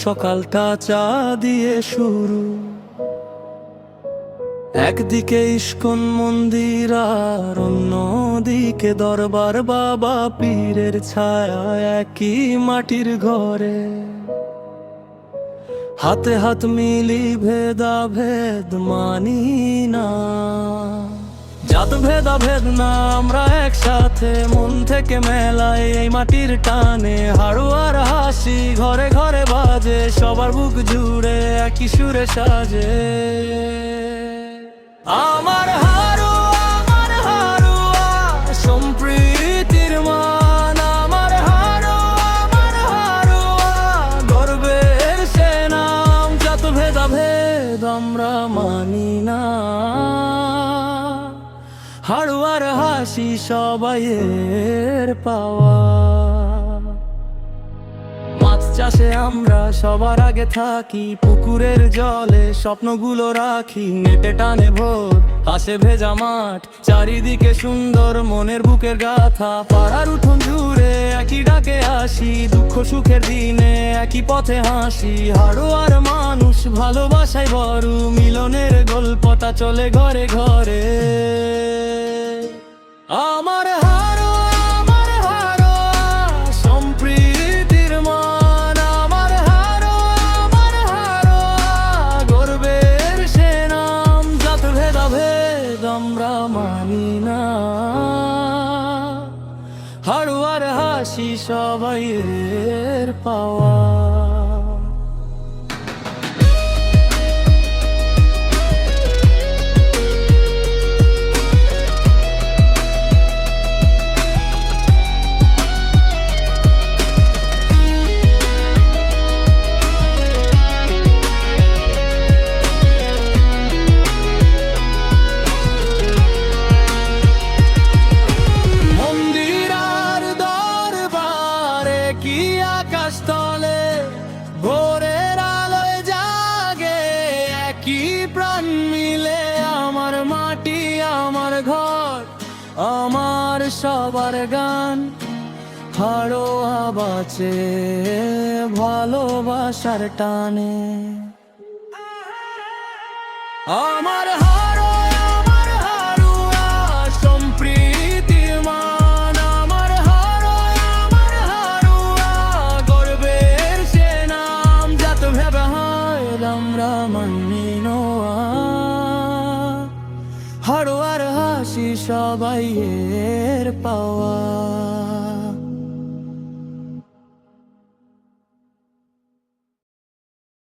সকালটা চা দিয়ে শুরু। একদিকে ইস্কন মন্দির আর অন্যদিকে দরবার বাবা পীরের ছায়া একই মাটির ঘরে। হাতে হাত মিলি ভেদাভেদ মানি না, জাত ভেদাভেদ না, আমরা একসাথে মন থেকে মেলায় এই মাটির টানে। হাড়ুয়ার হাসি ঘরে ঘরে বাজে, সবার বুক জুড়ে একই সুরে সাজে। আমার হাড়ুয়া সম্প্রীতির মান, আমার হাড়ুয়া গর্বের সে নাম। যত ভেদাভেদ আমরা মানি না, হাড়ুয়ার হাসি সবাইয়ের পাওয়া। মাছ চাষে আমরা সবার আগে থাকি, পুকুরের জলে স্বপ্নগুলো রাখি। নেটে টানে ভোর পাশে ভেজা মাঠ, চারিদিকে সুন্দর মনের বুকের গাথা। পাড়ার উঠোন জুড়ে একই ডাকে আসি, দুঃখ সুখের দিনে একই পথে হাসি। হাড়ুয়ার মানুষ ভালোবাসায় বড়, মিলনের গল্পটা চলে ঘরে ঘরে। আমার হাড়ুয়া সম্প্রীতির মান, আমার হাড়ুয়া গর্বের সে নাম। জাত ভেদাভেদ আমরা মানি না, হাড়ুয়ার হাসি সবাইয়ের পাওয়া। কি আকাশ তলে ভোরের আলোয় জাগে একই প্রাণ মিলে। আমার মাটি আমার ঘর আমার সবার গান, হাড়ুয়া বাঁচে ভালোবাসার টানে। আমার হাড়ুয়া সম্প্রীতির মান, আমার হাড়ুয়া গর্বের সে নাম। যত ভেবে হয় আমরা মানি না, হাড়ুয়ার হাসি সবাইয়ের পাওয়া।